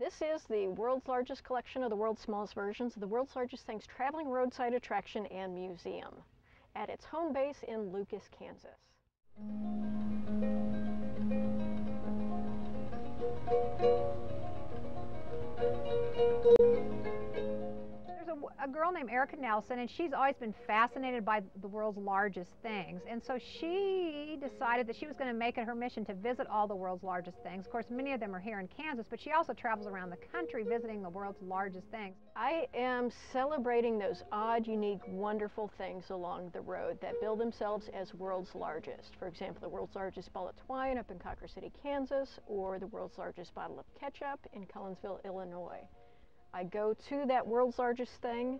This is the world's largest collection of the world's smallest versions of the world's largest things traveling roadside attraction and museum at its home base in Lucas, Kansas. A girl named Erika Nelson, and she's always been fascinated by the world's largest things. And so she decided that she was going to make it her mission to visit all the world's largest things. Of course, many of them are here in Kansas, but she also travels around the country visiting the world's largest things. I am celebrating those odd, unique, wonderful things along the road that bill themselves as world's largest. For example, the world's largest ball of twine up in Cocker City, Kansas, or the world's largest bottle of ketchup in Collinsville, Illinois. I go to that world's largest thing,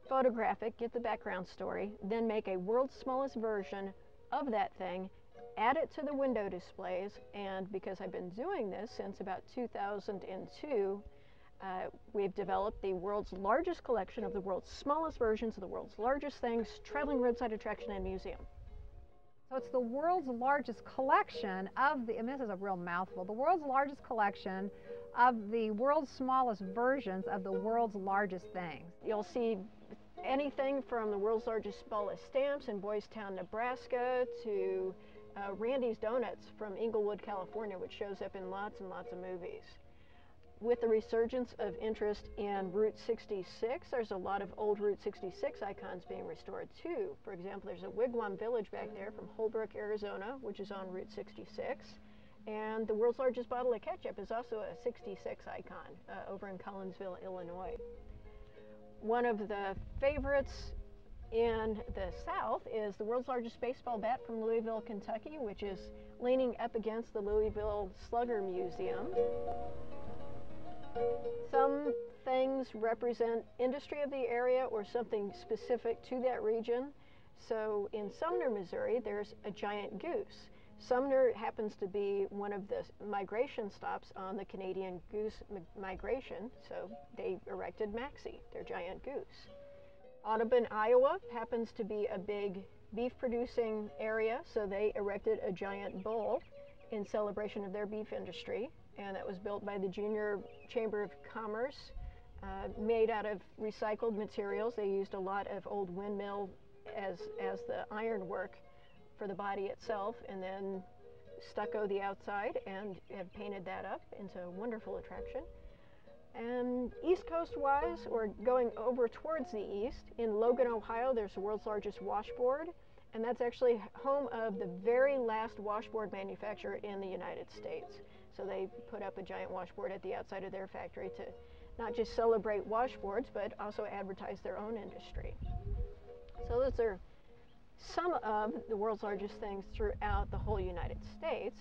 photograph it, get the background story, then make a world's smallest version of that thing, add it to the window displays, and because I've been doing this since about 2002, we've developed the world's largest collection of the world's smallest versions of the world's largest things, traveling roadside attraction and museum. So it's the world's largest collection of the, and this is a real mouthful, the world's largest collection of the world's smallest versions of the world's largest things. You'll see anything from the world's largest ball of stamps in Boys Town, Nebraska, to Randy's Donuts from Inglewood, California, which shows up in lots and lots of movies. With the resurgence of interest in Route 66, there's a lot of old Route 66 icons being restored too. For example, there's a Wigwam Village back there from Holbrook, Arizona, which is on Route 66. And the world's largest bottle of ketchup is also a 66 icon over in Collinsville, Illinois. One of the favorites in the South is the world's largest baseball bat from Louisville, Kentucky, which is leaning up against the Louisville Slugger Museum. Some things represent industry of the area or something specific to that region. So in Sumner, Missouri, there's a giant goose. Sumner happens to be one of the migration stops on the Canadian goose migration, so they erected Maxie, their giant goose. Audubon, Iowa happens to be a big beef producing area, so they erected a giant bull in celebration of their beef industry, and that was built by the Junior Chamber of Commerce, made out of recycled materials. They used a lot of old windmill as the ironwork for the body itself, and then stucco the outside and have painted that up into a wonderful attraction. And East Coast wise, or going over towards the east, in Logan, Ohio, there's the world's largest washboard, and that's actually home of the very last washboard manufacturer in the United States. So they put up a giant washboard at the outside of their factory to not just celebrate washboards, but also advertise their own industry. So those are some of the world's largest things throughout the whole United States.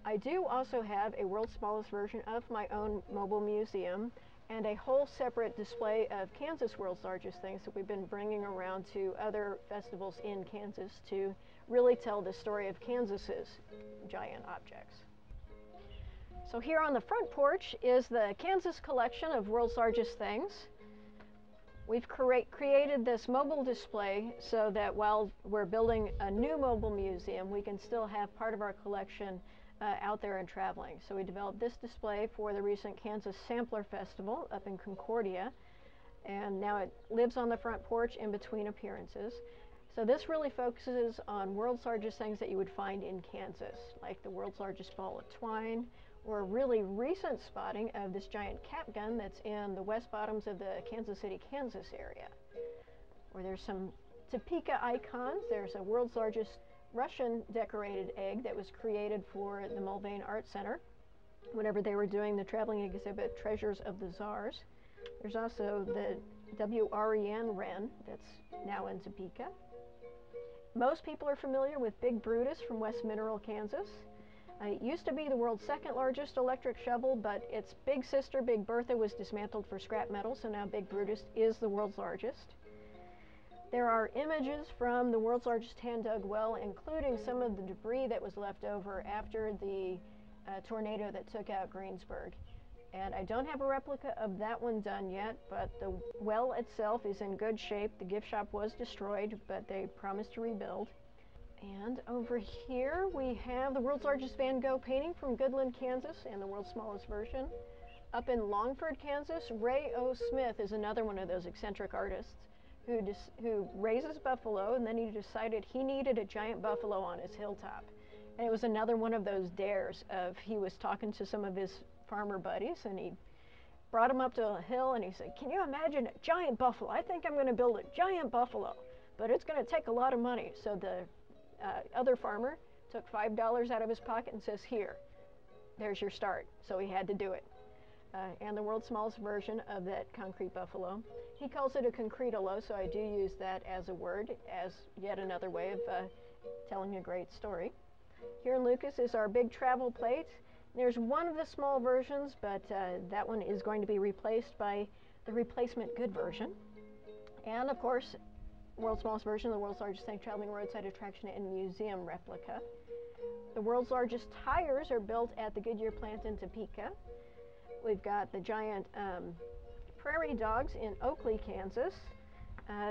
I do also have a world's smallest version of my own mobile museum and a whole separate display of Kansas' world's largest things that we've been bringing around to other festivals in Kansas to really tell the story of Kansas's giant objects. So here on the front porch is the Kansas collection of world's largest things. We've created this mobile display so that while we're building a new mobile museum, we can still have part of our collection out there and traveling. So we developed this display for the recent Kansas Sampler Festival up in Concordia, and now it lives on the front porch in between appearances. So this really focuses on world's largest things that you would find in Kansas, like the world's largest ball of twine, or a really recent spotting of this giant cap gun that's in the west bottoms of the Kansas City, Kansas area. Or there's some Topeka icons. There's a world's largest Russian decorated egg that was created for the Mulvane Art Center whenever they were doing the traveling exhibit Treasures of the Czars. There's also the WREN wren that's now in Topeka. Most people are familiar with Big Brutus from West Mineral, Kansas. It used to be the world's second largest electric shovel, but its big sister, Big Bertha, was dismantled for scrap metal, so now Big Brutus is the world's largest. There are images from the world's largest hand-dug well, including some of the debris that was left over after the tornado that took out Greensburg. And I don't have a replica of that one done yet, but the well itself is in good shape. The gift shop was destroyed, but they promised to rebuild. And over here we have the world's largest Van Gogh painting from Goodland, Kansas, and the world's smallest version Up in Longford, Kansas, Ray O. Smith is another one of those eccentric artists who raises buffalo, and then he decided he needed a giant buffalo on his hilltop. And it was another one of those dares of, he was talking to some of his farmer buddies, and he brought him up to a hill, and he said, "Can you imagine a giant buffalo? I think I'm going to build a giant buffalo, but it's going to take a lot of money." So the other farmer took $5 out of his pocket and says, "Here, there's your start." So he had to do it. And the world's smallest version of that concrete buffalo. He calls it a concretolo, so I do use that as a word, as yet another way of telling a great story. Here in Lucas is our big travel plate. There's one of the small versions, but that one is going to be replaced by the replacement good version. And of course, world's smallest version, the world's largest tank traveling roadside attraction and museum replica. The world's largest tires are built at the Goodyear plant in Topeka. We've got the giant prairie dogs in Oakley, Kansas.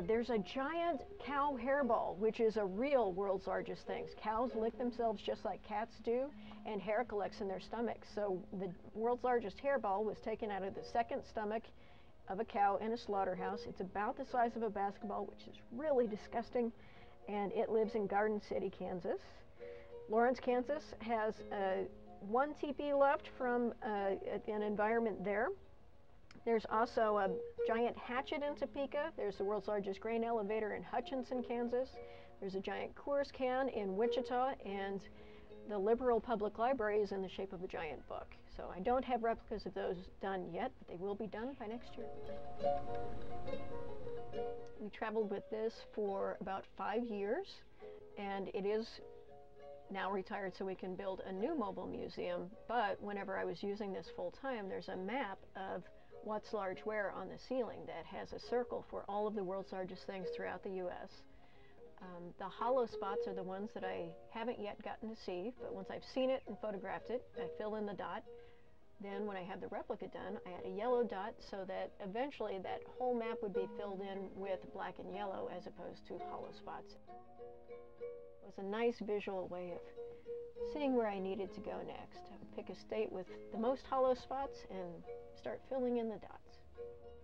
There's a giant cow hairball, which is a real world's largest thing. Cows lick themselves just like cats do, and hair collects in their stomachs. So the world's largest hairball was taken out of the second stomach of a cow in a slaughterhouse. It's about the size of a basketball, which is really disgusting, and it lives in Garden City, Kansas. Lawrence, Kansas has one teepee left from an environment there. There's also a giant hatchet in Topeka. There's the world's largest grain elevator in Hutchinson, Kansas. There's a giant Coors can in Wichita, and the Liberal Public Library is in the shape of a giant book. So I don't have replicas of those done yet, but they will be done by next year. We traveled with this for about 5 years, and it is now retired, so we can build a new mobile museum. But whenever I was using this full time, there's a map of what's large where on the ceiling that has a circle for all of the world's largest things throughout the U.S. The hollow spots are the ones that I haven't yet gotten to see, but once I've seen it and photographed it, I fill in the dot. Then when I have the replica done, I add a yellow dot so that eventually that whole map would be filled in with black and yellow as opposed to hollow spots. It was a nice visual way of seeing where I needed to go next. I would pick a state with the most hollow spots and start filling in the dots.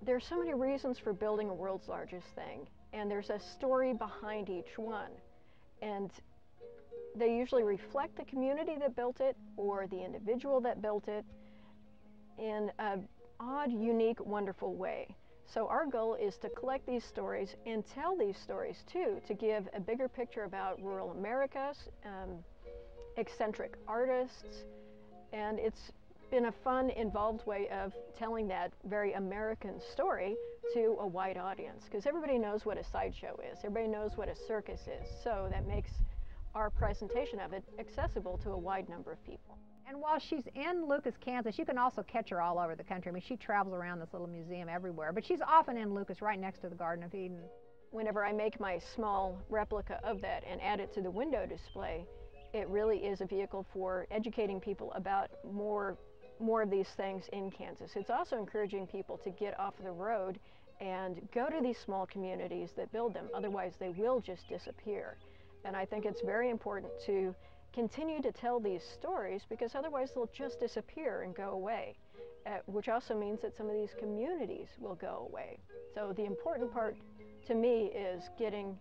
There are so many reasons for building a world's largest thing, and there's a story behind each one. And they usually reflect the community that built it or the individual that built it in an odd, unique, wonderful way. So our goal is to collect these stories and tell these stories too, to give a bigger picture about rural America, eccentric artists, and it's been a fun, involved way of telling that very American story to a wide audience, because everybody knows what a sideshow is, everybody knows what a circus is, so that makes our presentation of it accessible to a wide number of people. And while she's in Lucas, Kansas, you can also catch her all over the country. I mean, she travels around this little museum everywhere, but she's often in Lucas, right next to the Garden of Eden. Whenever I make my small replica of that and add it to the window display, it really is a vehicle for educating people about more of these things in Kansas. It's also encouraging people to get off the road and go to these small communities that build them. Otherwise, they will just disappear. And I think it's very important to continue to tell these stories, because otherwise they'll just disappear and go away, which also means that some of these communities will go away. So the important part to me is getting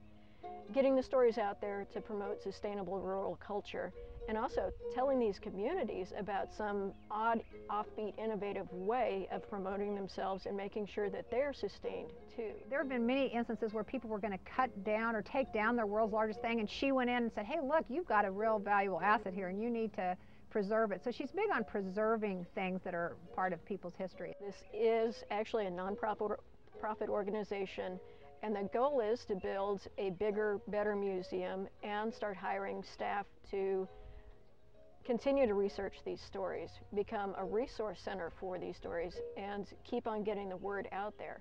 the stories out there to promote sustainable rural culture, and also telling these communities about some odd, offbeat, innovative way of promoting themselves and making sure that they're sustained too. There have been many instances where people were going to cut down or take down their world's largest thing, and she went in and said, "Hey, look, you've got a real valuable asset here, and you need to preserve it." So she's big on preserving things that are part of people's history. This is actually a non-profit organization, and the goal is to build a bigger, better museum and start hiring staff to continue to research these stories, become a resource center for these stories, and keep on getting the word out there.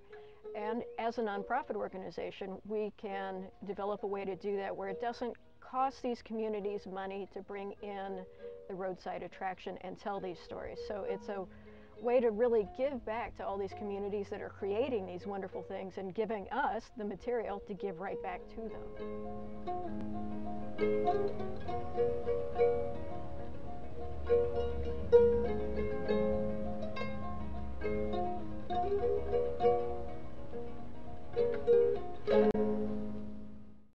And as a nonprofit organization, we can develop a way to do that where it doesn't cost these communities money to bring in the roadside attraction and tell these stories. So it's a way to really give back to all these communities that are creating these wonderful things and giving us the material to give right back to them.